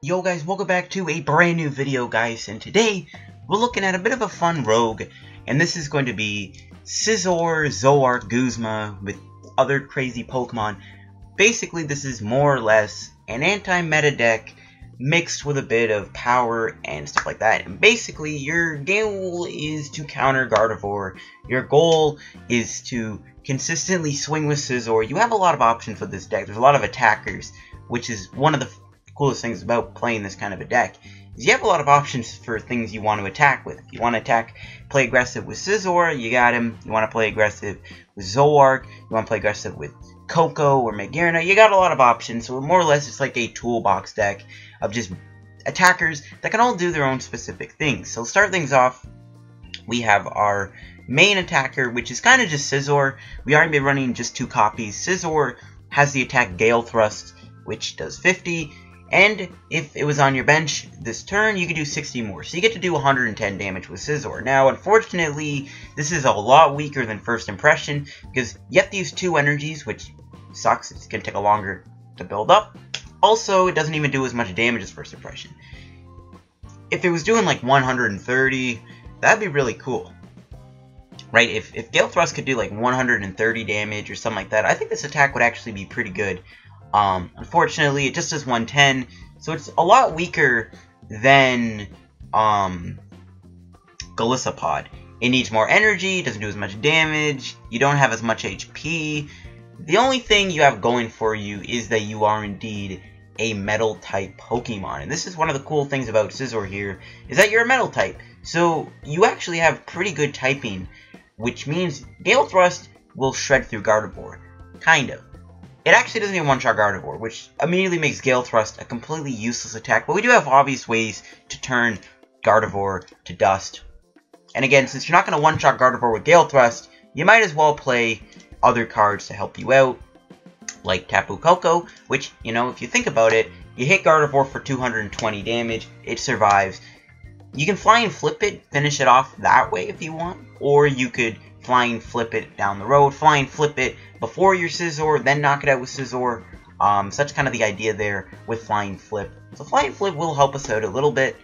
Yo guys, welcome back to a brand new video guys, and today we're looking at a bit of a fun rogue, and this is going to be Scizor, Zoroark, Guzma with other crazy Pokemon. Basically this is more or less an anti-meta deck mixed with a bit of power and stuff like that, and basically your goal is to counter Gardevoir. Your goal is to consistently swing with Scizor. You have a lot of options with this deck. There's a lot of attackers, which is one of the coolest things about playing this kind of a deck, is you have a lot of options for things you want to attack with. If you want to play aggressive with Scizor, you got him. You want to play aggressive with Zoroark, you want to play aggressive with Koko or Magearna, you got a lot of options. So more or less it's like a toolbox deck of just attackers that can all do their own specific things. So to start things off, we have our main attacker, which is kind of just Scizor. We are going to be running just two copies. Scizor has the attack Gale Thrust, which does 50. And if it was on your bench this turn, you could do 60 more. So you get to do 110 damage with Scizor. Now, unfortunately, this is a lot weaker than First Impression, because you have to use two energies, which sucks. It's going to take a longer to build up. Also, it doesn't even do as much damage as First Impression. If it was doing like 130, that'd be really cool. Right? If Gale Thrust could do like 130 damage or something like that, I think this attack would actually be pretty good. Unfortunately, it just does 110, so it's a lot weaker than Golisopod. It needs more energy, doesn't do as much damage, you don't have as much HP. The only thing you have going for you is that you are indeed a metal type Pokemon. And this is one of the cool things about Scizor here, is that you're a metal type. So you actually have pretty good typing, which means Gale Thrust will shred through Gardevoir. Kind of. It actually doesn't even one-shot Gardevoir, which immediately makes Gale Thrust a completely useless attack, but we do have obvious ways to turn Gardevoir to dust. And again, since you're not going to one-shot Gardevoir with Gale Thrust, you might as well play other cards to help you out, like Tapu Koko, which, you know, if you think about it, you hit Gardevoir for 220 damage, it survives. You can fly and flip it, finish it off that way if you want, or you could fly and flip it down the road, fly and flip it before your Scizor, then knock it out with Scizor. So that's kind of the idea there with Flying Flip. So Flying Flip will help us out a little bit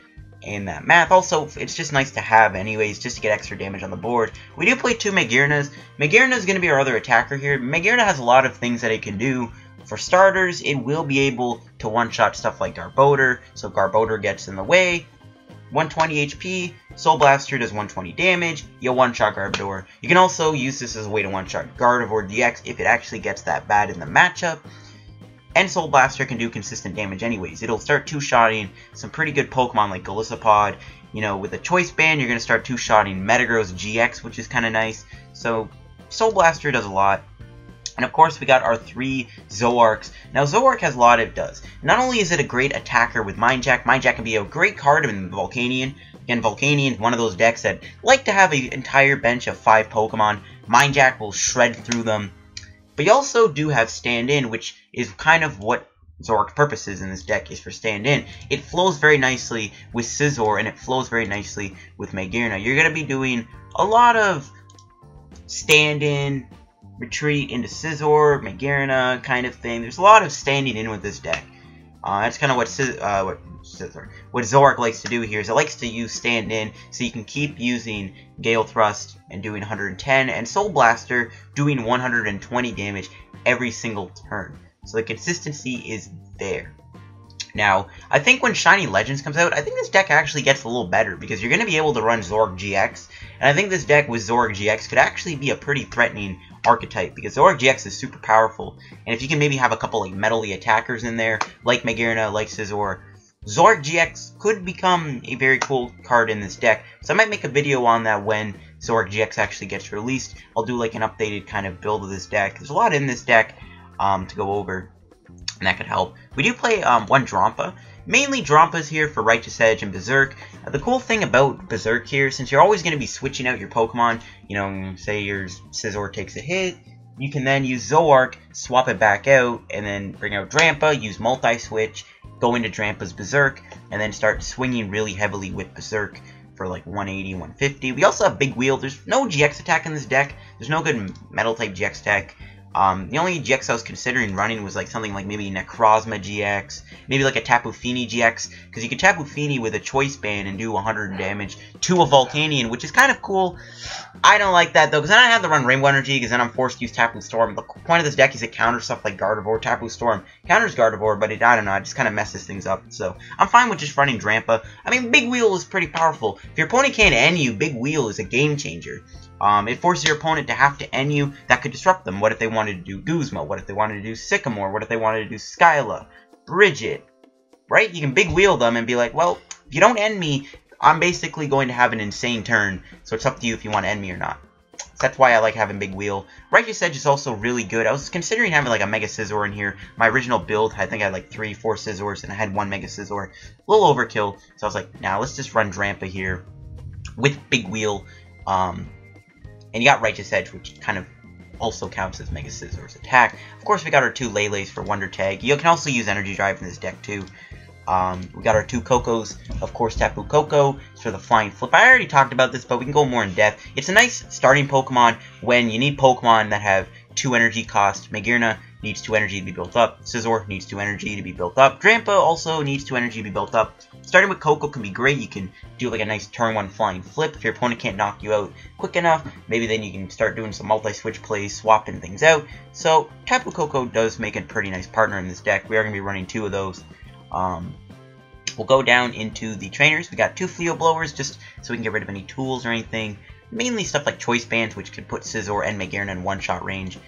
in that math. Also, it's just nice to have anyways, just to get extra damage on the board. We do play two Magearnas. Magearna is going to be our other attacker here. Magearna has a lot of things that it can do. For starters, it will be able to one-shot stuff like Garbodor, so Garbodor gets in the way. 120 HP, Soul Blaster does 120 damage, you'll one-shot Garbodor. You can also use this as a way to one-shot Gardevoir GX if it actually gets that bad in the matchup. And Soul Blaster can do consistent damage anyways. It'll start two-shotting some pretty good Pokemon like Golisopod. You know, with a Choice Band, you're going to start two-shotting Metagross GX, which is kind of nice. So, Soul Blaster does a lot. And of course, we got our three Zoroarks. Now, Zoroark has a lot it does. Not only is it a great attacker with Mind Jack can be a great card in Volcanion. Again, Volcanion is one of those decks that like to have an entire bench of 5 Pokemon. Mind Jack will shred through them. But you also do have Stand-In, which is kind of what Zoroark's purpose is in this deck, is for Stand-In. It flows very nicely with Scizor, and it flows very nicely with Magearna. You're going to be doing a lot of Stand-In, retreat into Scizor, Magearna kind of thing. There's a lot of standing in with this deck. That's kind of what Zoroark likes to do here, is it likes to use stand-in, so you can keep using Gale Thrust and doing 110, and Soul Blaster doing 120 damage every single turn. So the consistency is there. Now, I think when Shiny Legends comes out, I think this deck actually gets a little better, because you're going to be able to run Zoroark GX, and I think this deck with Zoroark GX could actually be a pretty threatening archetype, because Zoroark GX is super powerful, and if you can maybe have a couple like metally attackers in there, like Magearna, like Scizor, Zoroark GX could become a very cool card in this deck. So I might make a video on that when Zoroark GX actually gets released. I'll do like an updated kind of build of this deck. There's a lot in this deck to go over, and that could help. We do play one Drampa. Mainly Drampas here for Righteous Edge and Berserk. The cool thing about Berserk here, since you're always going to be switching out your Pokemon, you know, say your Scizor takes a hit, you can then use Zoroark, swap it back out, and then bring out Drampa, use multi-switch, go into Drampa's Berserk, and then start swinging really heavily with Berserk for like 180, 150. We also have Big Wheel. There's no GX attack in this deck. There's no good Metal-type GX attack. The only GX I was considering running was like something like maybe Necrozma GX, maybe like a Tapu Fini GX, because you can Tapu Fini with a Choice Band and do 100 damage to a Volcanion, which is kind of cool. I don't like that though, because then I have to run Rainbow Energy, because then I'm forced to use Tapu Storm. The point of this deck is it counters stuff like Gardevoir. Tapu Storm counters Gardevoir, but I don't know, it just kind of messes things up. So I'm fine with just running Drampa. I mean, Big Wheel is pretty powerful. If your opponent can't end you, Big Wheel is a game changer. It forces your opponent to have to end you. That could disrupt them. What if they wanted to do Guzma? What if they wanted to do Sycamore? What if they wanted to do Skyla? Bridget? Right? You can Big Wheel them and be like, well, if you don't end me, I'm basically going to have an insane turn. So it's up to you if you want to end me or not. So that's why I like having Big Wheel. Righteous Edge is also really good. I was considering having like a Mega Scizor in here. My original build, I think I had like 3-4 Scizors, and I had 1 Mega Scizor. A little overkill. So I was like, nah, let's just run Drampa here with Big Wheel. And you got Righteous Edge, which kind of also counts as Mega Scizor's attack. Of course, we got our 2 Leles for Wonder Tag. You can also use Energy Drive in this deck, too. We got our 2 Kokos. Of course, Tapu Koko for the Flying Flip. I already talked about this, but we can go more in depth. It's a nice starting Pokemon when you need Pokemon that have 2 energy cost. Magearna needs 2 energy to be built up. Scizor needs 2 energy to be built up. Drampa also needs 2 energy to be built up. Starting with Koko can be great. You can do like a nice turn 1 Flying Flip. If your opponent can't knock you out quick enough, maybe then you can start doing some multi-switch plays, swapping things out. So Tapu Koko does make a pretty nice partner in this deck. We are going to be running 2 of those. We'll go down into the trainers. We got 2 Fleo Blowers just so we can get rid of any tools or anything. Mainly stuff like Choice Bands, which could put Scizor and Magearna in one-shot range.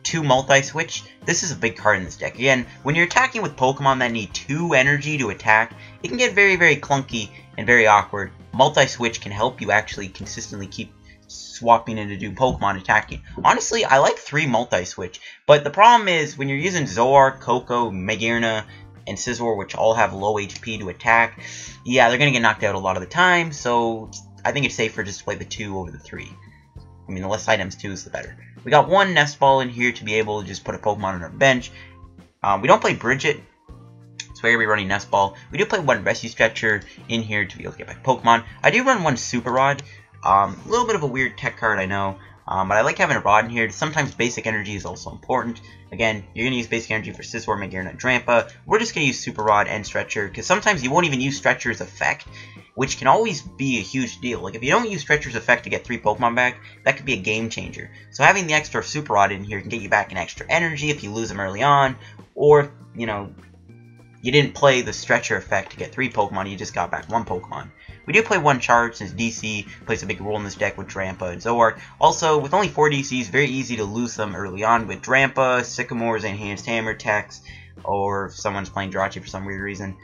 2 Multi-Switch. This is a big card in this deck. Again, when you're attacking with Pokemon that need 2 energy to attack, it can get very, very clunky and very awkward. Multi-Switch can help you actually consistently keep swapping into new Pokemon attacking. Honestly, I like 3 Multi-Switch, but the problem is when you're using Zoroark, Koko, Magearna, and Scizor, which all have low HP to attack, yeah, they're going to get knocked out a lot of the time, so I think it's safer just to play the 2 over the 3. I mean, the less items 2 is the better. We got 1 Nest Ball in here to be able to just put a Pokemon on our bench. We don't play Bridget, so we're going to be running Nest Ball. We do play 1 Rescue Stretcher in here to be able to get back Pokemon. I do run 1 Super Rod. A little bit of a weird tech card, I know. But I like having a Rod in here. Sometimes Basic Energy is also important. Again, you're going to use Basic Energy for Scizor, Magearna, and Drampa. We're just going to use Super Rod and Stretcher, because sometimes you won't even use Stretcher's effect, which can always be a huge deal. Like, if you don't use Stretcher's effect to get 3 Pokemon back, that could be a game changer. So having the extra Super Rod in here can get you back an extra energy if you lose them early on, or, you know, you didn't play the Stretcher effect to get 3 Pokemon, you just got back 1 Pokemon. We do play 1 Charge since DC plays a big role in this deck with Drampa and Zoroark. Also, with only 4 DCs, very easy to lose them early on with Drampa, Sycamore's Enhanced Hammer Text, or if someone's playing Jirachi for some weird reason.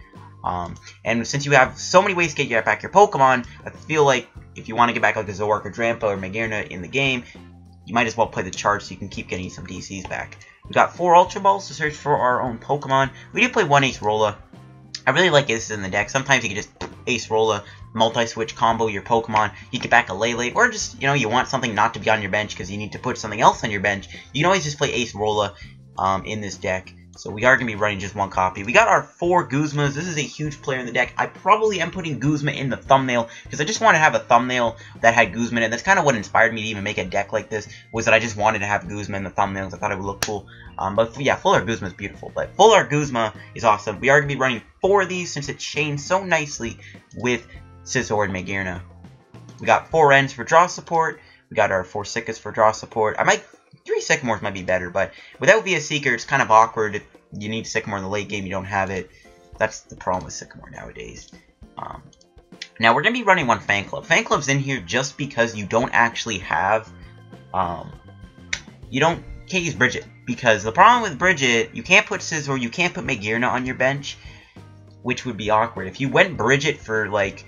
And since you have so many ways to get back your Pokemon, I feel like if you want to get back like a Zoroark or Drampa or Magearna in the game, you might as well play the Charge so you can keep getting some DCs back. We got 4 Ultra Balls to search for our own Pokemon. We do play 1 Acerola. I really like Aces in the deck. Sometimes you can just Acerola, multi-switch combo your Pokemon. You get back a Lele, or just, you know, you want something not to be on your bench because you need to put something else on your bench. You can always just play Acerola in this deck. So we are going to be running just 1 copy. We got our 4 Guzmas. This is a huge player in the deck. I probably am putting Guzma in the thumbnail because I just want to have a thumbnail that had Guzma in it. That's kind of what inspired me to even make a deck like this, was that I just wanted to have Guzma in the thumbnails. I thought it would look cool. But yeah, Full Art Guzma is beautiful. But Full Art Guzma is awesome. We are going to be running 4 of these since it chains so nicely with Scizor and Magearna. We got 4 Ends for draw support. We got our 4 Sickas for draw support. 3 Sycamores might be better, but without Via Seeker, it's kind of awkward. If you need Sycamore in the late game, you don't have it. That's the problem with Sycamore nowadays. Now, we're going to be running 1 Fan Club. Fan Club's in here just because you don't actually have... can't use Bridget. Because the problem with Bridget, you can't put Scizor, you can't put Magearna on your bench, which would be awkward. If you went Bridget for, like,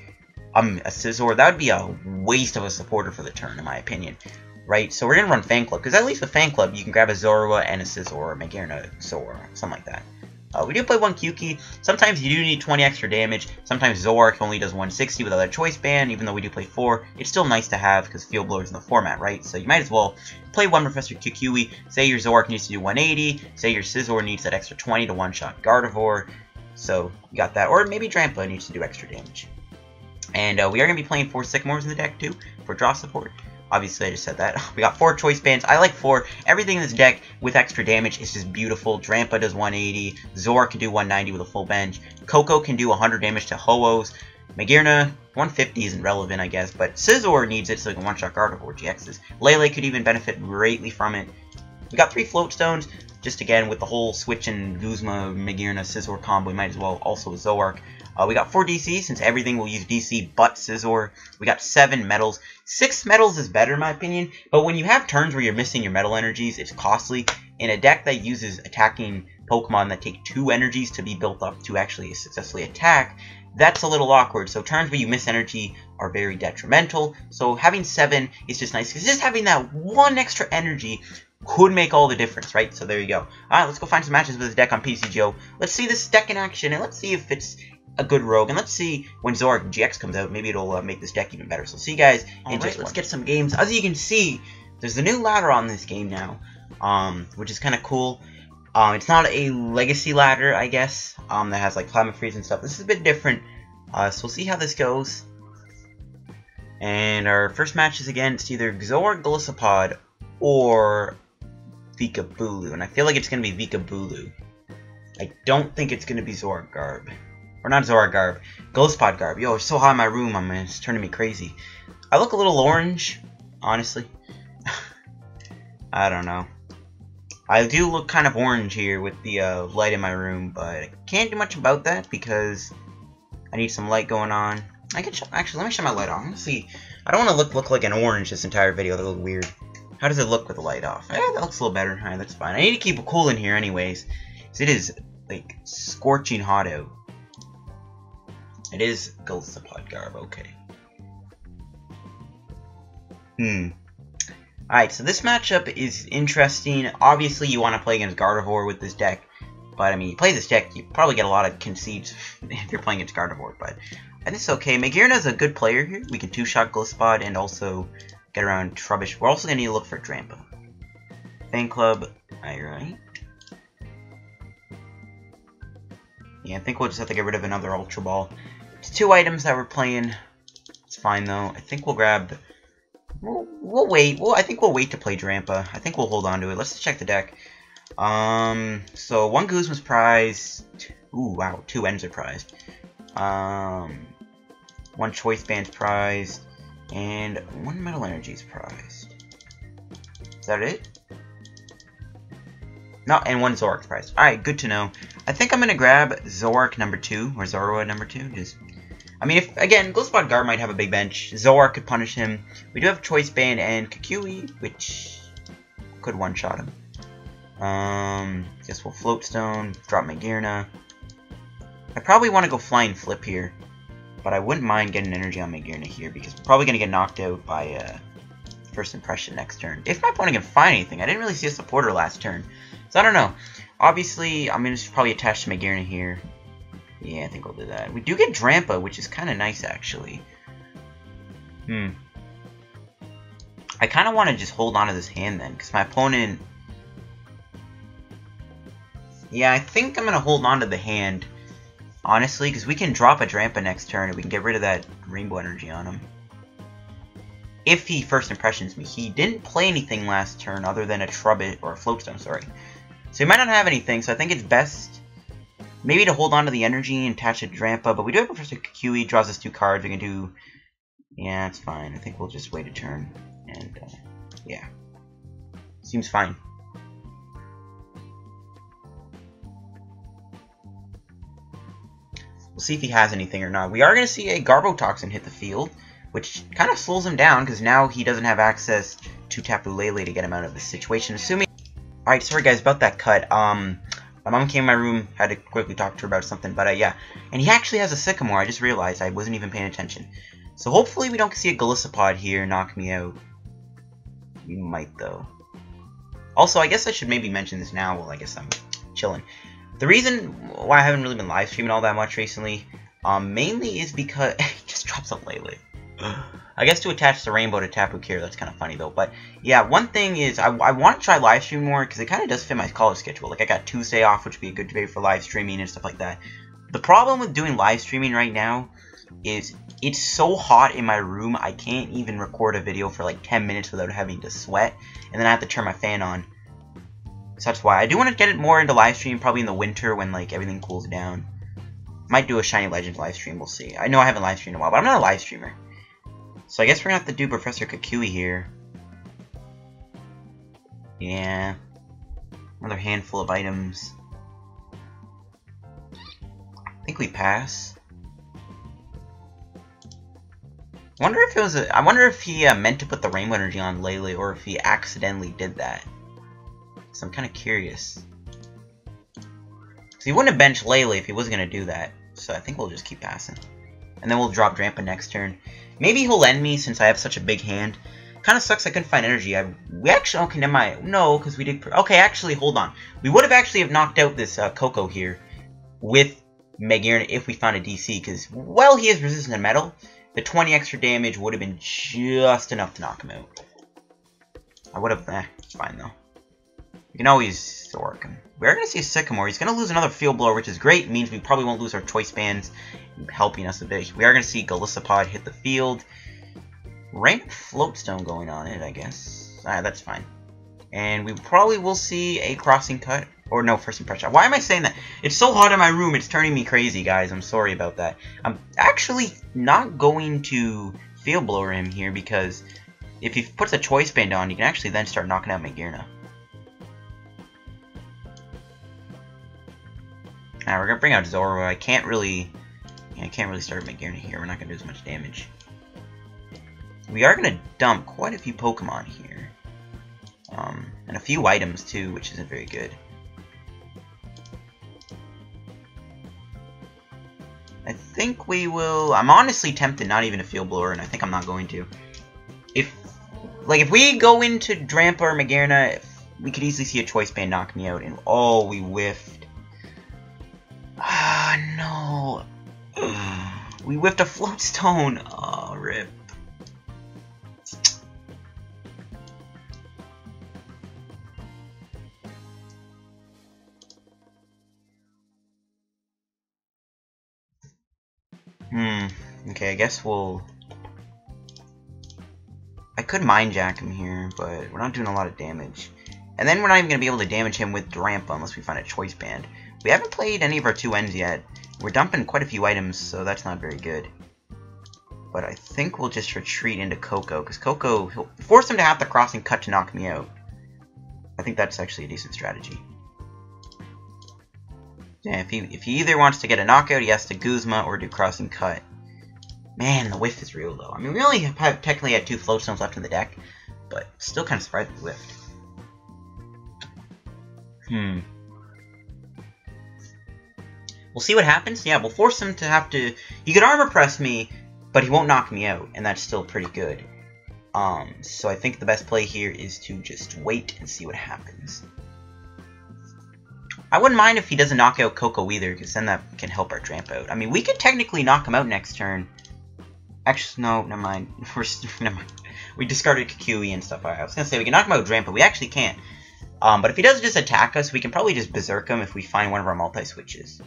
a Scizor, that would be a waste of a supporter for the turn, in my opinion. Right? So we're going to run Fan Club, because at least with Fan Club, you can grab a Zorua and a Scizor, or Magearna, Zora, something like that. We do play 1 Kyuki. Sometimes you do need 20 extra damage. Sometimes Zoroark only does 160 without a Choice Band, even though we do play 4. It's still nice to have, because Field Blower's in the format, right? So you might as well play 1 Professor Kukui. Say your Zoroark needs to do 180. Say your Scizor needs that extra 20 to one-shot Gardevoir. So you got that. Or maybe Drampa needs to do extra damage. And we are going to be playing 4 Sycamores in the deck, too, for draw support. Obviously, I just said that. We got 4 choice bands. I like 4. Everything in this deck with extra damage is just beautiful. Drampa does 180. Zoroark can do 190 with a full bench. Koko can do 100 damage to Ho-Ohs. Magearna, 150 isn't relevant, I guess, but Scizor needs it so he can one-shot Gardevoir GXs. Lele could even benefit greatly from it. We got 3 float stones. Just again, with the whole switch and Guzma, Magearna, Scizor combo, we might as well also Zoroark. We got 4 DC, since everything will use DC but Scizor. We got 7 metals. 6 metals is better in my opinion, but when you have turns where you're missing your metal energies, it's costly. In a deck that uses attacking Pokemon that take 2 energies to be built up to actually successfully attack, that's a little awkward. So turns where you miss energy are very detrimental. So having 7 is just nice, because just having that 1 extra energy could make all the difference, right? So there you go. Alright, let's go find some matches with this deck on PTCGO. Let's see this deck in action, and let's see if it's a good rogue. And let's see when Zoroark GX comes out, maybe it'll make this deck even better. So see you guys in just let's get some games. As you can see, there's a new ladder on this game now, which is kind of cool. It's not a legacy ladder, I guess, that has like climate freeze and stuff. This is a bit different, so we'll see how this goes. And our first match is against either Zoroark Golisopod or Vikabulu, and I feel like it's going to be Vikabulu. I don't think it's going to be Zoroark Garb. Or not Zoroark Garb. Golisopod Garb. Yo, it's so hot in my room, it's turning me crazy. I look a little orange, honestly. I don't know. I do look kind of orange here with the light in my room, but I can't do much about that because I need some light going on. I can actually, let me shut my light off. Let's see. I don't want to look like an orange this entire video. That looks weird. How does it look with the light off? That looks a little better. Alright, that's fine. I need to keep it cool in here anyways, because it is, like, scorching hot out. It is Golisopod Garb, okay. Alright, so this matchup is interesting. Obviously, you want to play against Gardevoir with this deck, but, I mean, you play this deck, you probably get a lot of concedes if you're playing against Gardevoir, but I think it's okay. Magearna's a good player here. We can two-shot Golisopod and also get around Trubbish. We're also going to need to look for Drampa. Fan Club, alright. Yeah, I think we'll just have to get rid of another Ultra Ball. It's 2 items that we're playing. It's fine, though. I think we'll grab... We'll wait. I think we'll wait to play Drampa. I think we'll hold on to it. Let's check the deck. So 1 Guzma's prized. Ooh, wow. 2 ends are prized. 1 Choice Band's prized. And 1 Metal Energy's prized. Is that it? No, and 1 Zoroark's prized. Alright, good to know. I think I'm going to grab Zoroark number 2, or Zorua number 2. Just, I mean, if, again, Golisopod Garb might have a big bench. Zoroark could punish him. We do have Choice Band and Kukui, which could one-shot him. Guess we'll Float Stone, drop Magearna. I probably want to go Flying Flip here, but I wouldn't mind getting energy on Magearna here, because we're probably going to get knocked out by First Impression next turn. If my opponent can find anything. I didn't really see a supporter last turn, so I don't know. Obviously, I'm going to probably attach to Magearna here. Yeah, I think we'll do that. We do get Drampa, which is kind of nice, actually. I kind of want to just hold on to this hand, then, because my opponent... Yeah, I think I'm going to hold on to the hand, honestly, because we can drop a Drampa next turn, and we can get rid of that Rainbow Energy on him. If he First Impressions me. He didn't play anything last turn other than a Trubbish, or a Floatstone, sorry. So he might not have anything, so I think it's best maybe to hold on to the energy and attach a Drampa, but we do have Professor Kukui, draws us 2 cards, we can do... Yeah, it's fine. I think we'll just wait a turn, and, yeah. Seems fine. We'll see if he has anything or not. We are going to see a Garbotoxin hit the field, which kind of slows him down, because now he doesn't have access to Tapu Lele to get him out of this situation, assuming... Alright, sorry guys about that cut. My mom came in my room, had to quickly talk to her about something, but yeah. And he actually has a Sycamore, I just realized, I wasn't even paying attention. So hopefully we don't see a Golisopod here knock me out. We might, though. Also, I guess I should maybe mention this now, well, I guess I'm chilling. The reason why I haven't really been live streaming all that much recently, mainly is because... he just drops a Lele. I guess to attach the Rainbow to Tapu Koko, that's kind of funny though. But yeah, one thing is I want to try live stream more because it kind of does fit my college schedule. Like I got Tuesday off, which would be a good day for live streaming and stuff like that. The problem with doing live streaming right now is it's so hot in my room, I can't even record a video for like 10 minutes without having to sweat, and then I have to turn my fan on. So that's why I do want to get it more into live stream, probably in the winter when like everything cools down. Might do a Shiny Legends live stream, we'll see. I know I haven't live streamed in a while, but I'm not a live streamer. So I guess we're gonna have to do Professor Kukui here. Yeah. Another handful of items. I think we pass. I wonder if he meant to put the Rainbow Energy on Lele, or if he accidentally did that. So I'm kind of curious. So he wouldn't have benched Lele if he was gonna do that. So I think we'll just keep passing. And then we'll drop Drampa next turn. Maybe he'll end me since I have such a big hand. Kind of sucks I couldn't find energy. We actually... Okay, never mind. No, because we did... Okay, actually, hold on. We would have actually have knocked out this Koko here with Magearna if we found a DC. Because, well, he is resistant to metal. The 20 extra damage would have been just enough to knock him out. I would have... it's fine, though. We can always Zoroark him. We're going to see a Sycamore. He's going to lose another Field Blower, which is great. It means we probably won't lose our Choice Bands, helping us a bit. We are going to see Golisopod hit the field. Random Floatstone going on it, I guess. Alright, that's fine. And we probably will see a Crossing Cut. Or no, First Impression. Why am I saying that? It's so hot in my room, it's turning me crazy, guys. I'm sorry about that. I'm actually not going to Field Blower him here, because if he puts a Choice Band on, you can actually then start knocking out Magearna. Alright, we're gonna bring out Zorua. I can't really start Magearna here. We're not gonna do as much damage. We are gonna dump quite a few Pokemon here. And a few items too, which isn't very good. I think we will... I'm honestly tempted not even to Field Blower, and I think I'm not going to. If we go into Drampa or Magearna, we could easily see a Choice Band knock me out, and oh, we whiffed. Ah, no. We whiffed a Floatstone. Oh, rip. Okay, I guess we'll... I could Mind Jack him here, but we're not doing a lot of damage. And then we're not even going to be able to damage him with Drampa unless we find a Choice Band. We haven't played any of our 2Ns yet. We're dumping quite a few items, so that's not very good. But I think we'll just retreat into Koko, because Koko, he'll force him to have the Crossing Cut to knock me out. I think that's actually a decent strategy. Yeah, if he either wants to get a knockout, he has to Guzma or do Crossing Cut. Man, the whiff is real, though. I mean, we only have technically had 2 Floatstones left in the deck, but still kind of surprised we whiffed. We'll see what happens. Yeah, we'll force him to have to... He could Armor Press me, but he won't knock me out, and that's still pretty good. So I think the best play here is to just wait and see what happens. I wouldn't mind if he doesn't knock out Koko either, because then that can help our Drampa out. I mean, we could technically knock him out next turn. Actually, no, never mind. Never mind. We discarded Kukui and stuff. I was going to say we can knock him out with Drampa. We actually can't. But if he does just attack us, we can probably just Berserk him if we find one of our multi-switches.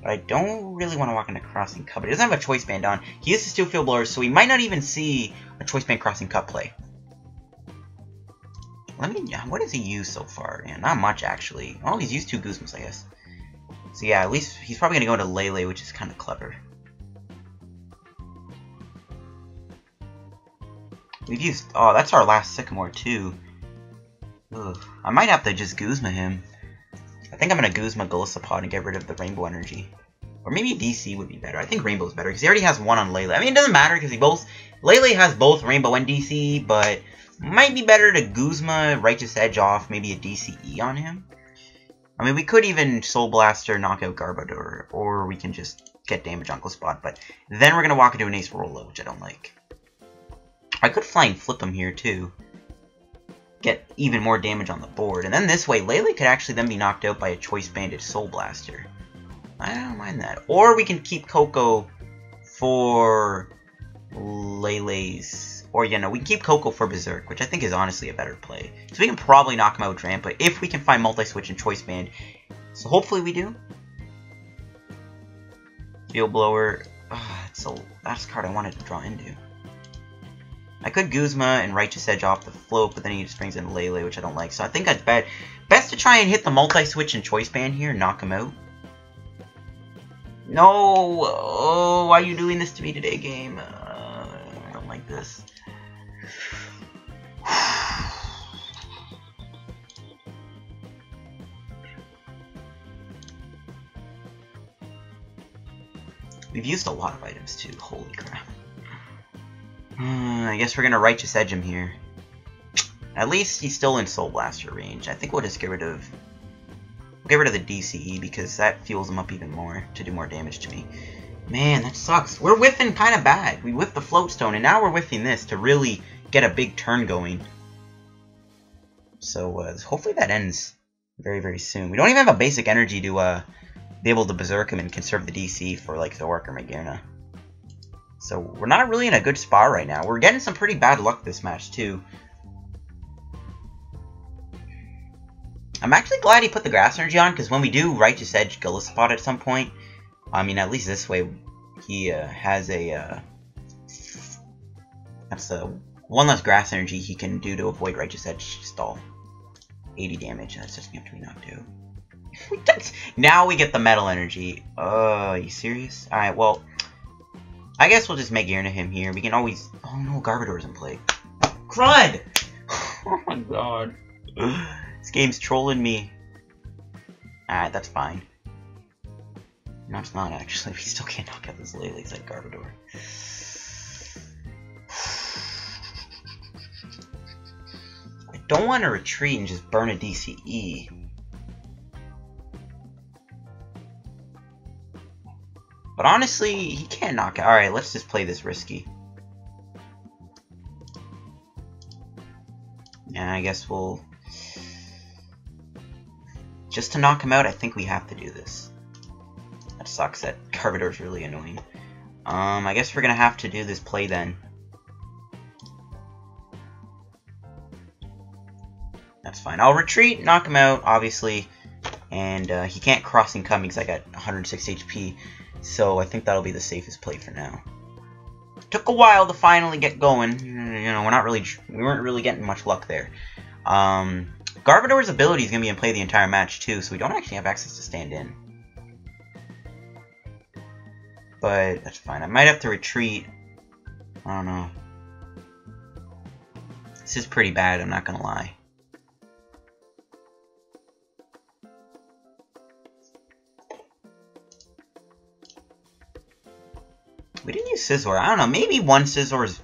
But I don't really want to walk into Crossing Cut. But he doesn't have a Choice Band on. He uses 2 Field Blowers, so we might not even see a Choice Band Crossing Cut play. What has he used so far? Yeah, not much, actually. Oh, he's used 2 Guzmas, I guess. So yeah, at least he's probably going to go into Lele, which is kind of clever. We've used... Oh, that's our last Sycamore, too. Ugh. I might have to just Guzma him. I think I'm going to Guzma Golisopod and get rid of the Rainbow Energy. Or maybe DC would be better. I think Rainbow's better, because he already has 1 on Lele. I mean, it doesn't matter, because Lele has both Rainbow and DC, but... Might be better to Guzma Righteous Edge off, maybe a DCE on him. I mean, we could even Soul Blaster, knock out Garbodor, or we can just get damage on Golisopod, but then we're going to walk into an Acerola, which I don't like. I could Flying Flip him here, too. Get even more damage on the board, and then this way, Lele could actually then be knocked out by a Choice Banded Soul Blaster. I don't mind that. Or we can keep Koko for Lele's... Or, you know, we can keep Koko for Berserk, which I think is honestly a better play. So we can probably knock him out with Drampa if we can find Multi-Switch and Choice Band. So hopefully we do. Field Blower. That's the last card I wanted to draw into. I could Guzma and Righteous Edge off the float, but then he just brings in Lele, which I don't like. So I think I'd best to try and hit the multi-switch and choice band here and knock him out. No! Oh, why are you doing this to me today, game? I don't like this. We've used a lot of items too, holy crap. I guess we're gonna Righteous Edge him here. At least he's still in Soul Blaster range. I think we'll just get rid of the DCE because that fuels him up even more to do more damage to me. Man, that sucks. We're whiffing kind of bad. We whiffed the Float Stone, and now we're whiffing this to really get a big turn going. So hopefully that ends very, very soon. We don't even have a basic energy to be able to Berserk him and conserve the DC for like Zoroark or Magearna. So we're not really in a good spot right now. We're getting some pretty bad luck this match too. I'm actually glad he put the Grass Energy on, because when we do Righteous Edge Golisopod at some point, I mean, at least this way, he has a, that's one less Grass Energy he can do to avoid Righteous Edge stall. 80 damage, that's just going to have to be knocked out. Now we get the Metal Energy. Are you serious? Alright, well, I guess we'll just Magearna him here. We can always, oh no, Garbodor's in play. Crud! Oh my god. This game's trolling me. Alright, that's fine. No, it's not actually. We still can't knock out this Lele like Garbodor. I don't want to retreat and just burn a DCE. But honestly, he can't knock out. Alright, let's just play this risky. Yeah, I guess we'll... Just to knock him out, I think we have to do this. That sucks. That Garbodor's really annoying. I guess we're gonna have to do this play then. That's fine. I'll retreat, knock him out, obviously. And he can't cross and come because I got 106 HP. So I think that'll be the safest play for now. Took a while to finally get going. You know, we weren't really getting much luck there. Garbodor's ability is going to be in play the entire match too, so we don't actually have access to stand in. But that's fine. I might have to retreat. I don't know. This is pretty bad, I'm not going to lie. We didn't use Scizor. I don't know. Maybe one Scizor is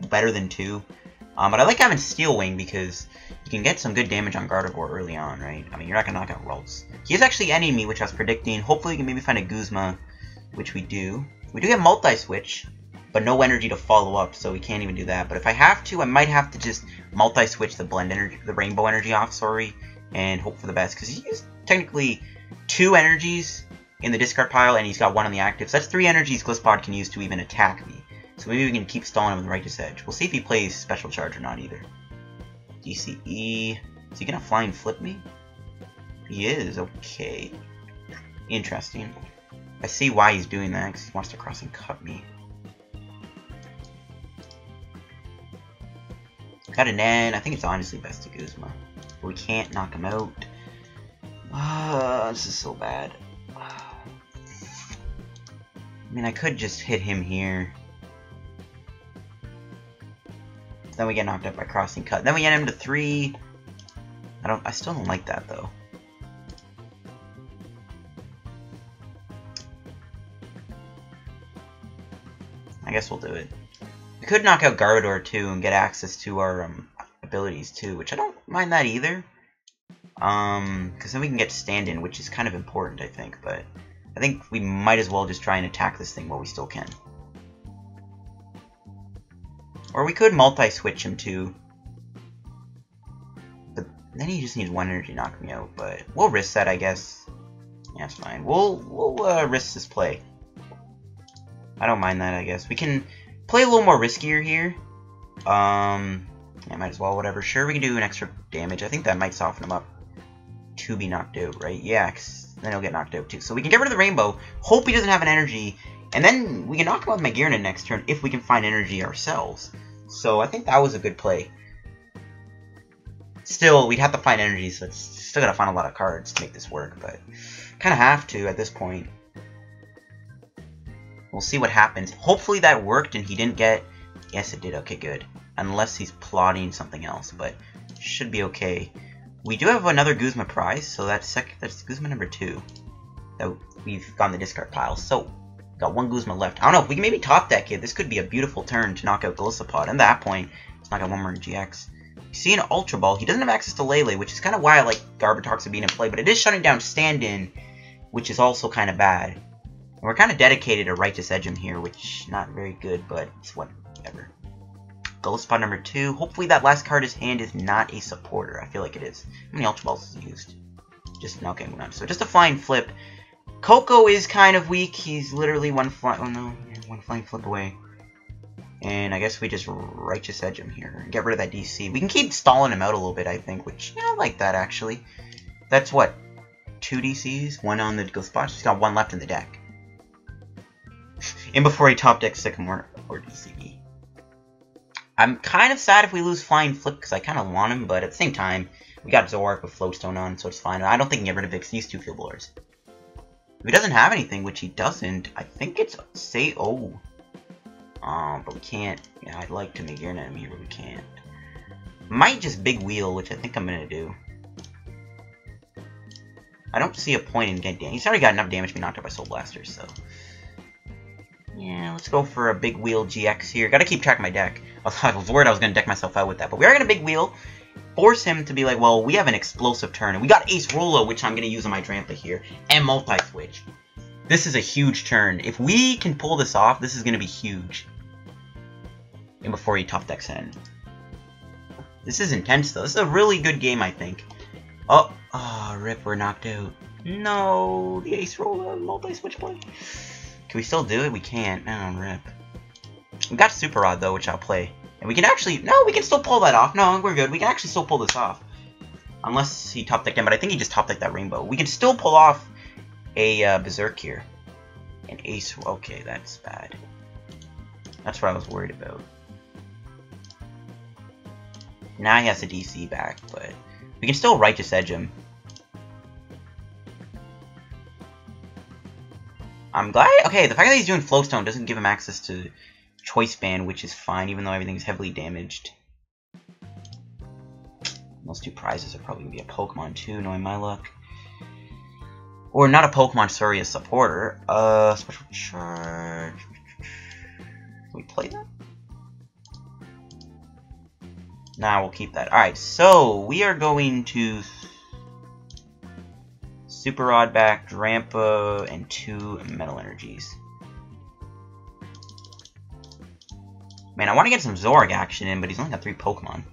better than two. But I like having Steel Wing because you can get some good damage on Gardevoir early on, right? I mean, you're not going to knock out Rolls. He is actually enemy, which I was predicting. Hopefully, we can maybe find a Guzma, which we do. We do get Multi-Switch, but no energy to follow up, so we can't even do that. But if I have to, I might have to just Multi-Switch the Blend Energy, the Rainbow Energy off, sorry, and hope for the best. Because he used technically 2 energies in the discard pile, and he's got 1 on the active. So that's 3 energies Golisopod can use to even attack me. So maybe we can keep stalling him with Righteous Edge. We'll see if he plays Special Charge or not either. DCE. Is he gonna Flying Flip me? He is, okay. Interesting. I see why he's doing that, because he wants to cross and cut me. Got an N. I think it's honestly best to Guzma. But we can't knock him out. This is so bad. I mean, I could just hit him here. Then we get knocked out by crossing cut. Then we get him to 3. I still don't like that though. I guess we'll do it. We could knock out Garbodor too and get access to our abilities too, which I don't mind that either. Because then we can get stand-in, which is kind of important, I think. But I think we might as well just try and attack this thing while we still can. Or we could multi-switch him too. But then he just needs 1 energy to knock me out. But we'll risk that, I guess. Yeah, it's fine. We'll risk this play. I don't mind that, I guess. We can play a little more riskier here. Yeah, might as well, whatever. Sure, we can do an extra damage. I think that might soften him up to be knocked out, right? Yeah, 'cause then he'll get knocked out too. So we can get rid of the Rainbow. Hope he doesn't have an energy. And then we can knock him out with Magearna next turn if we can find energy ourselves. So I think that was a good play. Still, we'd have to find energy, so it's still gotta find a lot of cards to make this work, but kind of have to at this point. We'll see what happens. Hopefully that worked and he didn't get... Yes, it did. Okay, good. Unless he's plotting something else, but should be okay. We do have another Guzma prize, so that's Guzma number 2 that we've got in the discard pile. So, got one Guzma left. I don't know, if we can maybe top deck it, this could be a beautiful turn to knock out Golisopod. And at that point, let's knock out one more GX. You see an Ultra Ball. He doesn't have access to Lele, which is kind of why I like Garbodor being in play, but it is shutting down Stand-In, which is also kind of bad. And we're kind of dedicated to Righteous Edge him here, which not very good, but it's whatever. Golisopod number 2. Hopefully that last card in his hand is not a supporter. I feel like it is. How many Ultra Balls is he used? Just, okay, moving on. So just a flying flip. Koko is kind of weak. He's literally one flying flip away. And I guess we just Righteous Edge him here. Get rid of that DC. We can keep stalling him out a little bit, I think, which, yeah, I like that, actually. That's what? 2 DCs? 1 on the Golisopod. He's got 1 left in the deck. And before he top decks Sycamore or DCB. I'm kind of sad if we lose Flying Flip because I kind of want him, but at the same time, we got Zoroark with Floatstone on, so it's fine. I don't think he can get rid of it because these 2 Field Blowers. If he doesn't have anything, which he doesn't, I think it's but we can't. Yeah, I'd like to Magearna him here, but we can't. Might just Big Wheel, which I think I'm gonna do. I don't see a point in getting damage. He's already got enough damage to be knocked out by Soul Blaster, so... Yeah, let's go for a Big Wheel GX here. Gotta keep track of my deck. I was worried I was gonna deck myself out with that, but we are gonna Big Wheel. Force him to be like, well, we have an explosive turn, and we got Acerola, which I'm gonna use on my Drampa here, and Multi-Switch. This is a huge turn. If we can pull this off, this is gonna be huge. And before he top decks in. This is intense, though. This is a really good game, I think. Oh, rip, we're knocked out. No, the Acerola Multi-Switch play. Can we still do it? We can't. Oh, rip. We got Super Rod, though, which I'll play. And we can actually... No, we can still pull that off. No, we're good. We can actually still pull this off. Unless he top decked in, but I think he just top decked that Rainbow. We can still pull off a Berserk here. An Ace... Okay, that's bad. That's what I was worried about. Now he has a DC back, but... We can still Righteous Edge him. I'm glad... Okay, the fact that he's doing Flowstone doesn't give him access to Choice Band, which is fine, even though everything's heavily damaged. Those 2 prizes are probably going to be a Pokemon, too, knowing my luck. Or not a Pokemon, sorry, a supporter. Special Charge... Can we play that? Nah, we'll keep that. Alright, so we are going to Super Rod back, Drampa, and 2 Metal Energies. Man, I want to get some Zoroark action in, but he's only got 3 Pokemon.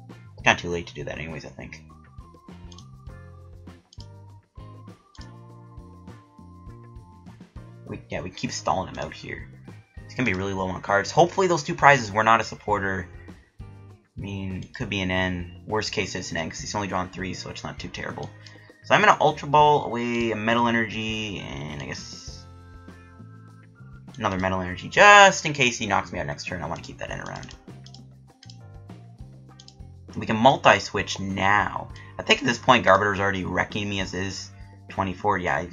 It's kind of too late to do that anyways, I think. We keep stalling him out here. He's going to be really low on cards. Hopefully those 2 prizes were not a supporter. I mean, could be an N. Worst case, it's an N, because he's only drawn 3, so it's not too terrible. So I'm going to Ultra Ball away a Metal Energy, and I guess another Metal Energy, just in case he knocks me out next turn. I want to keep that in around. We can Multi-Switch now. I think at this point, Garbodor's already wrecking me as is. 24, yeah, I'm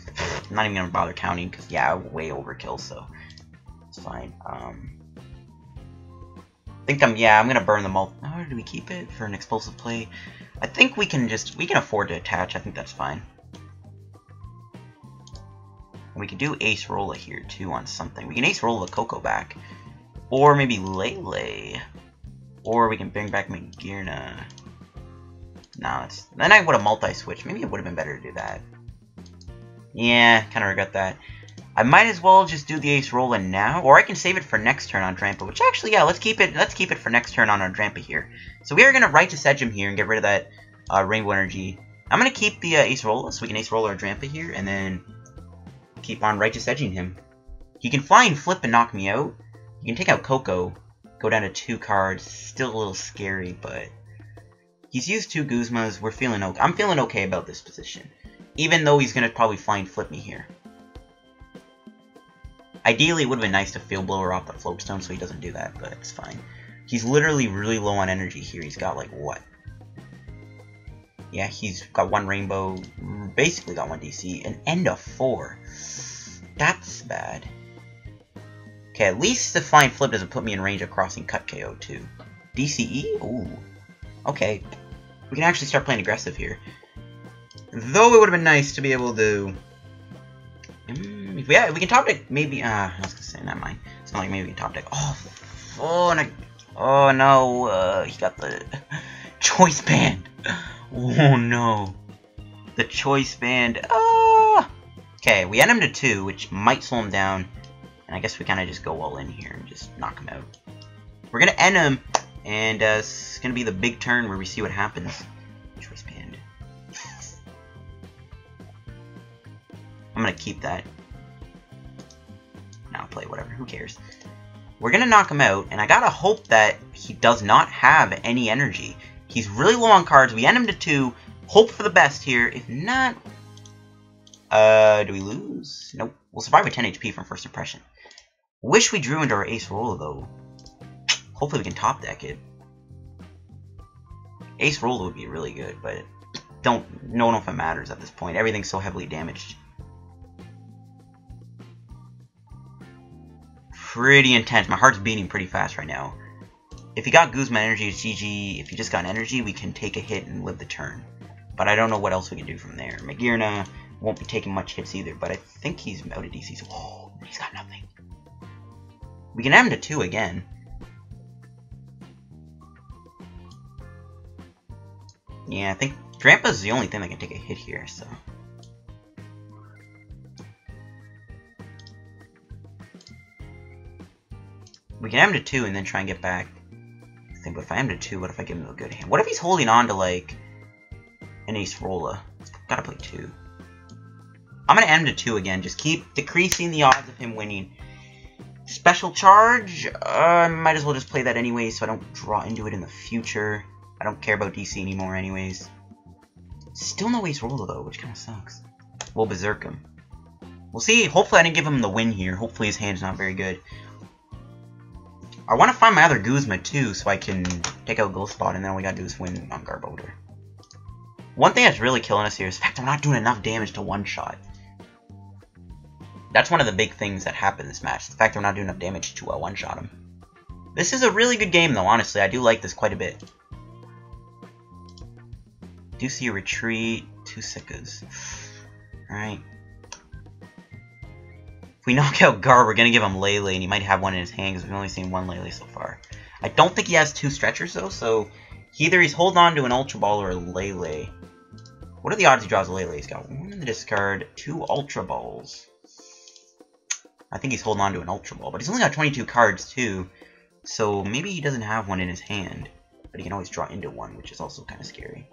not even going to bother counting, because, yeah, way overkill, so it's fine. I'm going to burn the multi... Oh, do we keep it for an explosive play? I think we can afford to attach. I think that's fine. And we could do Acerola here, too, on something. We can Acerola Koko back. Or maybe Lele. Or we can bring back Magearna. No, then I would have multi-switched. Maybe it would have been better to do that. Yeah, kind of regret that. I might as well just do the Acerola now, or I can save it for next turn on Drampa. Which actually, yeah, let's keep it for next turn on our Drampa here. So we are gonna Righteous Edge him here and get rid of that Rainbow Energy. I'm gonna keep the Acerola, so we can Acerola our Drampa here, and then keep on Righteous Edging him. He can fly and flip and knock me out. You can take out Koko, go down to 2 cards. Still a little scary, but he's used 2 Guzmas. We're feeling okay. I'm feeling okay about this position, even though he's gonna probably fly and flip me here. Ideally, it would have been nice to Field Blower off the Floatstone so he doesn't do that, but it's fine. He's literally really low on energy here. He's got, like, what? Yeah, he's got 1 Rainbow, basically got 1 DC, an end of 4. That's bad. Okay, at least the Flying Flip doesn't put me in range of crossing Cut KO, too. DCE? Ooh. Okay. We can actually start playing aggressive here. Though it would have been nice to be able to... yeah, we can top deck maybe... I was gonna say, never mind. It's not like maybe we can top deck. Oh no, he got the Choice Band. Oh no. The Choice Band. Okay, we end him to 2, which might slow him down. And I guess we kind of just go all in here and just knock him out. We're gonna end him, and it's gonna be the big turn where we see what happens. Choice Band. I'm gonna keep that. Now play whatever, who cares. We're gonna knock him out, and I gotta hope that he does not have any energy. He's really low on cards. We end him to 2. Hope for the best here. If not... do we lose? Nope. We'll survive with 10 HP from first impression. Wish we drew into our Acerola, though. Hopefully we can top deck it. Acerola would be really good, but don't know if it matters at this point. Everything's so heavily damaged. Pretty intense. My heart's beating pretty fast right now. If he got Guzma energy, it's GG. If he just got energy, we can take a hit and live the turn. But I don't know what else we can do from there. Magearna won't be taking much hits either, but I think he's out of DC, so he's got nothing. We can end him to 2 again. Yeah, I think Drampa's the only thing that can take a hit here, so... We can end him to 2 and then try and get back. But if I am to 2, what if I give him a good hand? What if he's holding on to, like, an Acerola? Gotta play 2. I'm gonna end him to 2 again. Just keep decreasing the odds of him winning. Special Charge? Might as well just play that anyway so I don't draw into it in the future. I don't care about DC anymore anyways. Still no Acerola though, which kind of sucks. We'll Berserk him. We'll see. Hopefully I didn't give him the win here. Hopefully his hand's not very good. I want to find my other Guzma too, so I can take out Golisopod, and then all we gotta do is win on Garbodor. One thing that's really killing us here is the fact that we're not doing enough damage to one-shot. That's one of the big things that happened in this match, the fact that we're not doing enough damage to one-shot him. This is a really good game though, honestly. I do like this quite a bit. Do see a retreat, 2 Sickas. Alright. If we knock out Gar, we're going to give him Lele, and he might have one in his hand, because we've only seen 1 Lele so far. I don't think he has 2 stretchers, though, so either he's holding on to an Ultra Ball or a Lele. What are the odds he draws a Lele? He's got 1 in the discard, 2 Ultra Balls. I think he's holding on to an Ultra Ball, but he's only got 22 cards, too, so maybe he doesn't have one in his hand, but he can always draw into one, which is also kind of scary.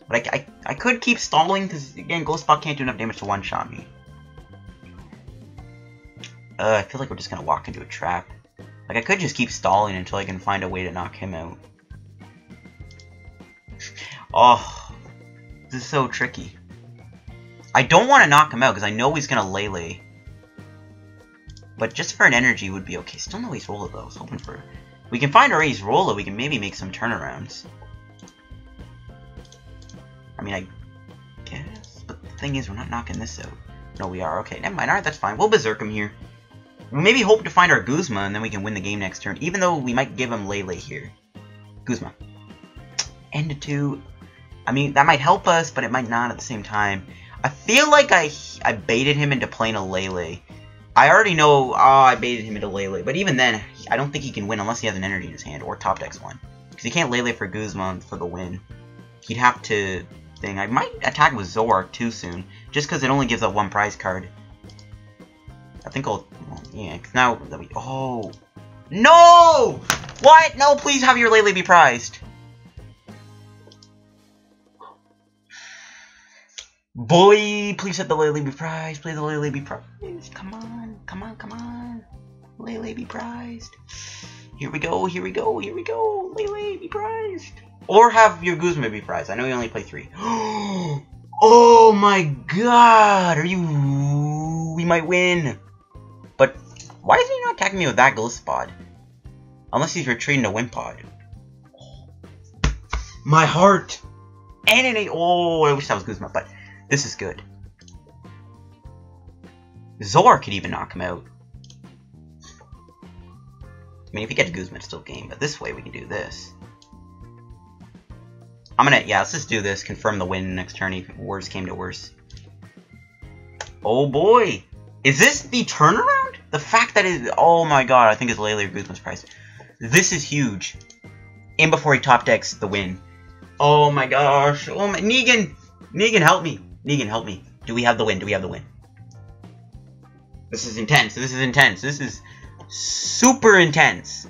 But I could keep stalling, because, again, Golisopod can't do enough damage to one-shot me. I feel like we're just gonna walk into a trap. Like, I could just keep stalling until I can find a way to knock him out. Oh, this is so tricky. I don't want to knock him out because I know he's gonna Lele. But just for an energy would be okay. Still no Acerola though. I was hoping for... We can find our Acerola, we can maybe make some turnarounds. I mean, I guess. But the thing is, we're not knocking this out. No, we are. Okay, never mind. Alright, that's fine. We'll Berserk him here. We'll maybe hope to find our Guzma, and then we can win the game next turn. Even though we might give him Lele here. Guzma. End to 2. I mean, that might help us, but it might not at the same time. I feel like I baited him into playing a Lele. I already know, I baited him into Lele. But even then, I don't think he can win unless he has an energy in his hand, or top decks one. Because he can't Lele for Guzma for the win. He'd have to... I might attack with Zoroark too soon, just because it only gives up 1 prize card. I think I'll... Well, yeah, because now that we... Oh! No! What? No, please have your Lele be prized. Boy, please have the Lele be prized. Please the Lele be prized. Come on, come on, come on. Lele be prized. Here we go, here we go, here we go. Lele be prized. Or have your Guzma be prized. I know you only play 3. Oh my god! Are you... We might win. attacking me with that Golisopod. Unless he's retreating to Wimpod. My heart! And an 8. Oh, I wish that was Guzma, but this is good. Zoroark could even knock him out. I mean, if you get to Guzma, it's still game, but this way we can do this. Let's just do this. Confirm the win next turn if worse came to worse. Oh boy! Is this the turnaround? The fact that it, oh my god, I think it's Lele or Guzma's price. This is huge. And before he top decks the win. Oh my gosh. Oh my, Negan! Negan, help me. Negan, help me. Do we have the win? Do we have the win? This is intense. This is intense. This is super intense.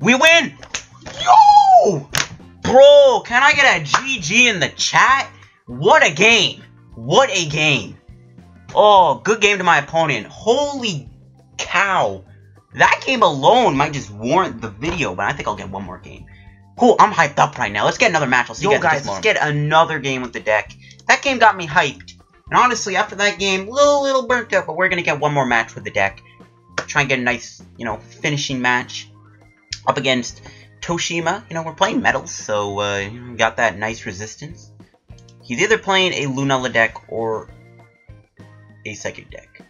We win! Yo! Bro, can I get a GG in the chat? What a game. What a game. Oh, good game to my opponent. Holy cow. That game alone might just warrant the video, but I think I'll get one more game. Cool, I'm hyped up right now. Let's get another match. I'll see you guys, let's get another game with the deck. That game got me hyped. And honestly, after that game, little burnt out, but we're going to get one more match with the deck. Try and get a nice, finishing match up against Toshima. We're playing metals, so we got that nice resistance. He's either playing a Lunella deck or a Psychic deck.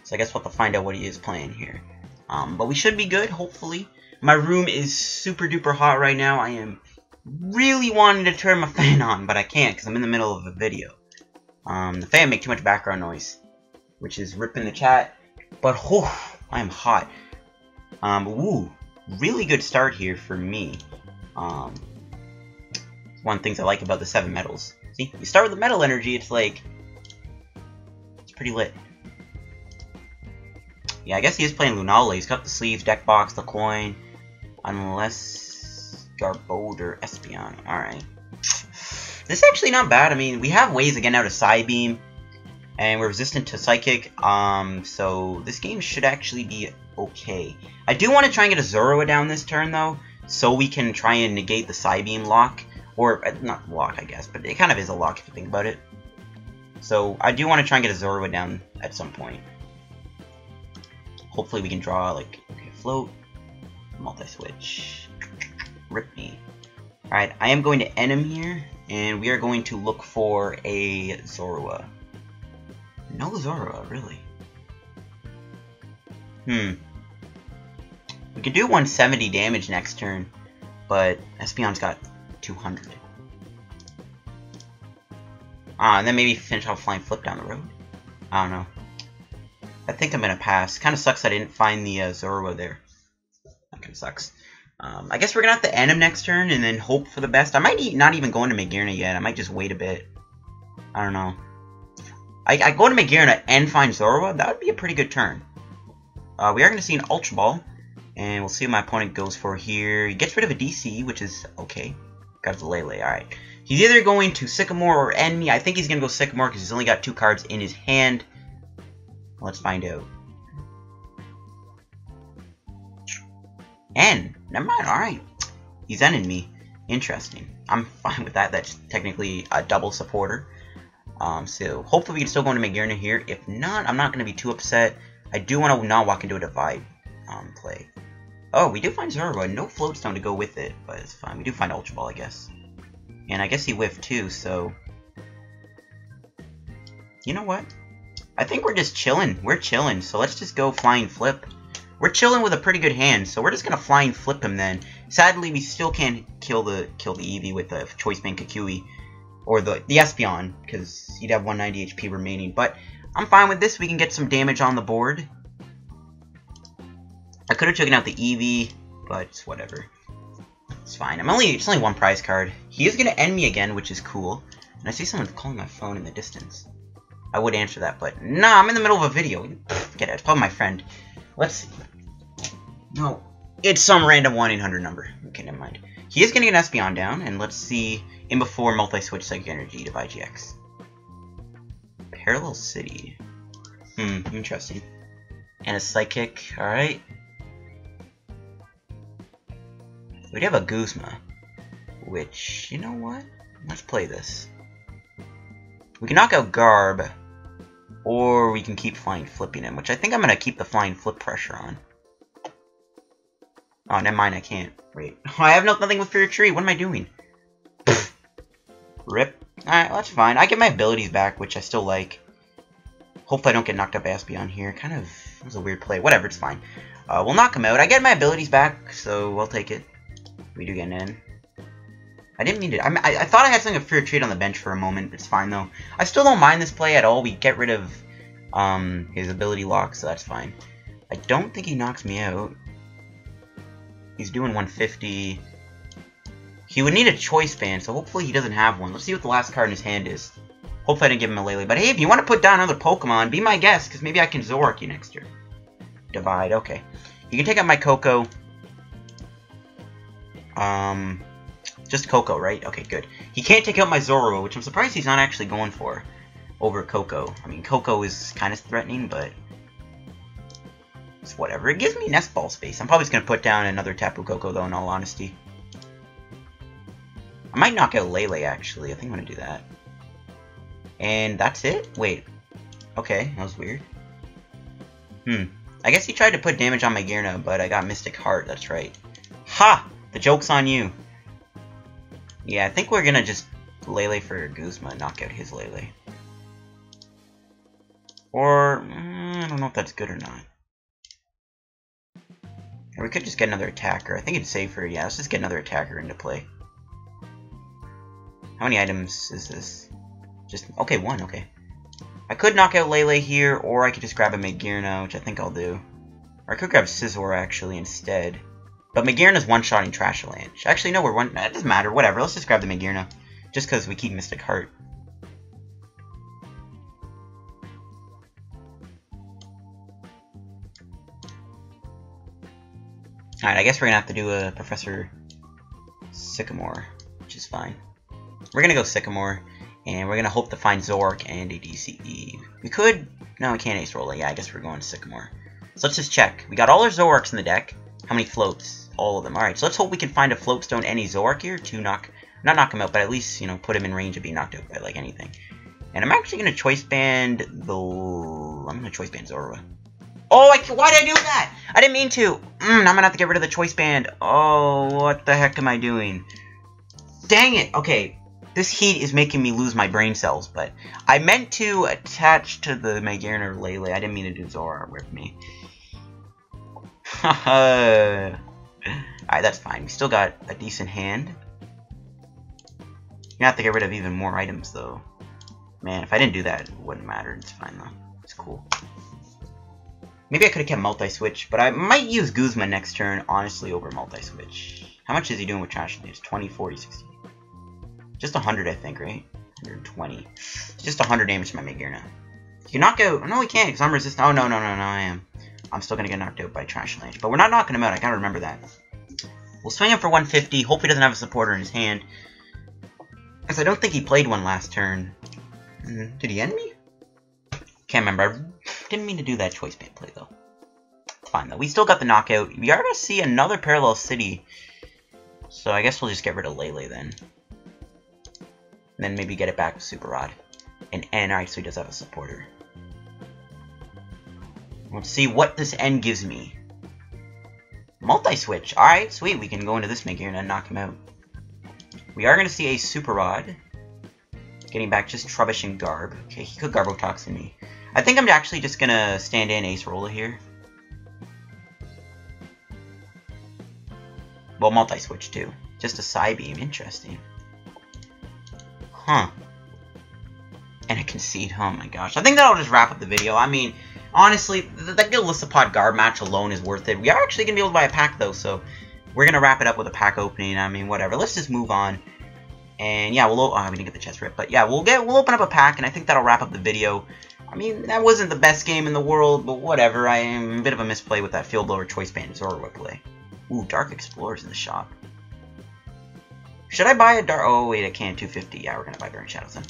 So I guess we'll have to find out what he is playing here. But we should be good, hopefully. My room is super duper hot right now. I am really wanting to turn my fan on, but I can't because I'm in the middle of a video. The fan makes too much background noise, which is ripping the chat. But whew, I am hot. Ooh, really good start here for me. One of the things I like about the 7 metals. See, you start with the metal energy, it's like, it's pretty lit. Yeah, I guess he is playing Lunala. He's got the sleeves, deck box, the coin, unless Garbodor Espeon. Alright. This is actually not bad. I mean, we have ways of getting out of Psybeam, and we're resistant to Psychic, so this game should actually be okay. I do want to try and get a Zorua down this turn, though, so we can try and negate the Psybeam lock. Or, not lock, I guess, but it kind of is a lock if you think about it. So, I do want to try and get a Zorua down at some point. Hopefully we can draw, like, okay, float, multi-switch, rip me. Alright, I am going to end him here, and we are going to look for a Zorua. No Zorua, really. We could do 170 damage next turn, but Espeon's got 200. And then maybe finish off Flying Flip down the road. I don't know. I think I'm gonna pass. Kind of sucks I didn't find the Zorua there. That kind of sucks. I guess we're gonna have to end him next turn and then hope for the best. I might not even go into Magearna yet. I might just wait a bit. I don't know. I go into Magearna and find Zorua. That would be a pretty good turn. We are gonna see an Ultra Ball, and we'll see what my opponent goes for here. He gets rid of a DC, which is okay. Got the Lele. Alright. He's either going to Sycamore or end me. I think he's going to go Sycamore because he's only got 2 cards in his hand. Let's find out. End. Never mind. Alright. He's ending me. Interesting. I'm fine with that. That's technically a double supporter. So hopefully we can still go into Magearna here. If not, I'm not going to be too upset. I do want to not walk into a Divide play. Oh, we do find Zorua. No Floatstone to go with it, but it's fine. We do find Ultra Ball, I guess. And I guess he whiffed too, so... You know what? I think we're just chilling. We're chilling, so let's just go Flying Flip. We're chilling with a pretty good hand, so we're just gonna Flying Flip him then. Sadly, we still can't kill the Eevee with the Choice Band Kukui. Or the Espeon, because he'd have 190 HP remaining. But I'm fine with this. We can get some damage on the board. I could have taken out the Eevee, but it's whatever. It's fine. It's only 1 prize card. He is going to end me again, which is cool. And I see someone calling my phone in the distance. I would answer that, but nah, I'm in the middle of a video. Get it. It's probably my friend. Let's see. No. It's some random 1-800 number. Okay, never mind. He is going to get an Espeon down, and let's see in before multi-switch Psychic Energy to GX. Parallel City. Interesting. And a Psychic, alright. We have a Guzma, which, you know what? Let's play this. We can knock out Garb. Or we can keep flying flipping him, which I think I'm going to keep the flying flip pressure on. Oh, never mind, I can't. Wait. I have nothing with Fear Tree. What am I doing? Rip. Alright, well, that's fine. I get my abilities back, which I still like. Hopefully I don't get knocked up by Espeon here. Kind of was a weird play. Whatever, it's fine. We'll knock him out. I get my abilities back, so we'll take it. We do get an in. I didn't mean to. I thought I had something of Fear Trade on the bench for a moment. It's fine, though. I still don't mind this play at all. We get rid of his ability lock, so that's fine. I don't think he knocks me out. He's doing 150. He would need a choice band, so hopefully he doesn't have one. Let's see what the last card in his hand is. Hopefully I didn't give him a Lele. But hey, if you want to put down another Pokemon, be my guest, because maybe I can Zoroark you next turn. Divide, okay. You can take out my Koko. Just Koko, right? Okay, good. He can't take out my Zorua, which I'm surprised he's not actually going for over Koko. I mean, Koko is kind of threatening, but it's whatever. It gives me nest ball space. I'm probably just going to put down another Tapu Koko, though, in all honesty. I might knock out Lele, actually. I think I'm going to do that. And that's it? Wait. Okay, that was weird. I guess he tried to put damage on Magearna, but I got Mystic Heart. That's right. Ha! The joke's on you. Yeah, I think we're going to just Lele for Guzma and knock out his Lele. Or, I don't know if that's good or not. Or we could just get another attacker. I think it's safer. Yeah, let's just get another attacker into play. How many items is this? Just, okay, one, okay. I could knock out Lele here, or I could just grab a Magearna, which I think I'll do. Or I could grab Scizor, actually, instead. But Magearna's one-shotting Trash Avalanche. Actually, no, it doesn't matter, whatever. Let's just grab the Magearna. Just because we keep Mystic Heart. Alright, I guess we're going to have to do a Professor Sycamore, which is fine. We're going to go Sycamore, and we're going to hope to find Zoroark and a DCE. We could... No, we can't Acerola. Yeah, I guess we're going Sycamore. So let's just check. We got all our Zoroarks in the deck. How many floats? All of them. Alright, so let's hope we can find a Float Stone any Zoroark here to not knock him out, but at least, you know, put him in range of being knocked out by, like, anything. And I'm actually going to Choice Band the... I'm going to Choice Band Zorua. Oh, why did I do that? I didn't mean to. I'm going to have to get rid of the Choice Band. Oh, what the heck am I doing? Dang it. Okay, this heat is making me lose my brain cells, but I meant to attach to the Magearna Lele. I didn't mean to do Zoroark with me. Alright, that's fine. We still got a decent hand. You have to get rid of even more items, though. Man, if I didn't do that, it wouldn't matter. It's fine, though. It's cool. Maybe I could have kept Multi-Switch, but I might use Guzma next turn, honestly, over Multi-Switch. How much is he doing with Trash? It's 20, 40, 60. Just 100, I think, right? 120. It's just 100 damage to my Magearna. You can knock out... No, he can't, because I'm resistant. Oh, no, I am. I'm still going to get knocked out by Trash Avalanche. But we're not knocking him out. I got to remember that. We'll swing him for 150. Hope he doesn't have a supporter in his hand. Because I don't think he played one last turn. Did he end me? Can't remember. I didn't mean to do that Choice Band play, though. It's fine, though. We still got the knockout. We are going to see another Parallel City. So I guess we'll just get rid of Lele, then. And then maybe get it back with Super Rod. And N, alright, so he does have a supporter. Let's see what this N gives me. Multi-switch. Alright, sweet. We can go into this Magearna and knock him out. We are going to see a Super Rod. Getting back just Trubbish and Garb. Okay, he could Garbotoxin me. I think I'm actually just going to stand in Acerola here. Well, multi-switch too. Just a Psybeam. Interesting. Huh. And a Concede. Oh my gosh. I think that'll just wrap up the video. I mean, honestly, the Golisopod Garb match alone is worth it. We are actually going to be able to buy a pack though, so we're going to wrap it up with a pack opening. I mean, whatever. Let's just move on. And yeah, we didn't get the chest rip, but yeah, we'll open up a pack, and I think that'll wrap up the video. I mean, that wasn't the best game in the world, but whatever. I am a bit of a misplay with that Field Blower Choice Band Zorua play. Ooh, Dark Explorer's in the shop. Should I buy a Dark... Oh, wait, I can't. 250. Yeah, we're going to buy Burning Shadows then.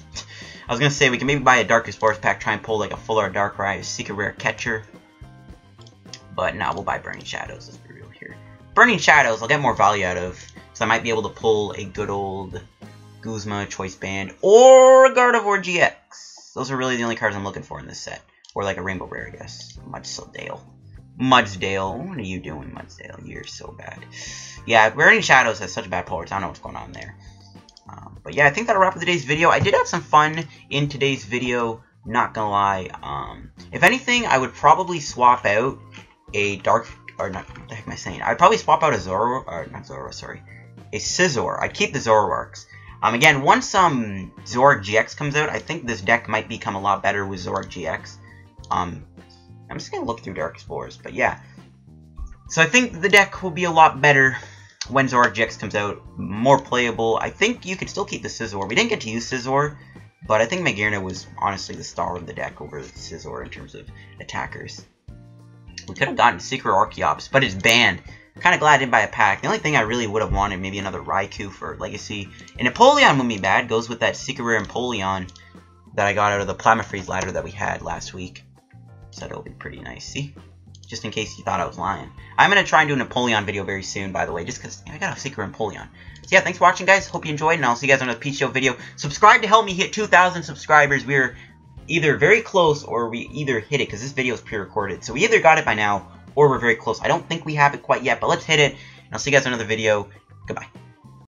I was going to say, we can maybe buy a Dark Explorer's pack, try and pull like a Full Art Darkrai, a Secret Rare Catcher. But no, we'll buy Burning Shadows. Let's be real here. Burning Shadows, I'll get more value out of, so I might be able to pull a good old Guzma Choice Band or a Gardevoir GX. GX. Those are really the only cards I'm looking for in this set. Or like a Rainbow Rare, I guess. Mudsdale. What are you doing, Mudsdale? You're so bad. Yeah, Burning Shadows has such bad pulls. I don't know what's going on there. But yeah, I think that'll wrap up today's video. I did have some fun in today's video, not gonna lie. If anything, I would probably swap out a Dark... Or not, what the heck am I saying? I'd probably swap out a Zoro... Or not Zoro, sorry. A Scizor. I'd keep the Zoroarks. Again, once Zoroark GX comes out, I think this deck might become a lot better with Zoroark GX. I'm just gonna look through Dark Explorers, but yeah. So I think the deck will be a lot better when Zoroark GX comes out. More playable. I think you could still keep the Scizor. We didn't get to use Scizor, but I think Magearna was honestly the star of the deck over Scizor in terms of attackers. We could have gotten Secret Archeops, but it's banned. Kind of glad I didn't buy a pack. The only thing I really would have wanted, maybe another Raikou for Legacy. And Empoleon wouldn't be bad. Goes with that Secret Rare Empoleon that I got out of the Plasma Freeze ladder that we had last week. So that'll be pretty nice. See? Just in case you thought I was lying. I'm going to try and do an Empoleon video very soon, by the way. Just because I got a Secret Empoleon. So yeah, thanks for watching, guys. Hope you enjoyed. And I'll see you guys on another PTCGO video. Subscribe to help me hit 2,000 subscribers. We're either very close or we either hit it. Because this video is pre-recorded. So we either got it by now or we're very close. I don't think we have it quite yet. But let's hit it. And I'll see you guys on another video. Goodbye.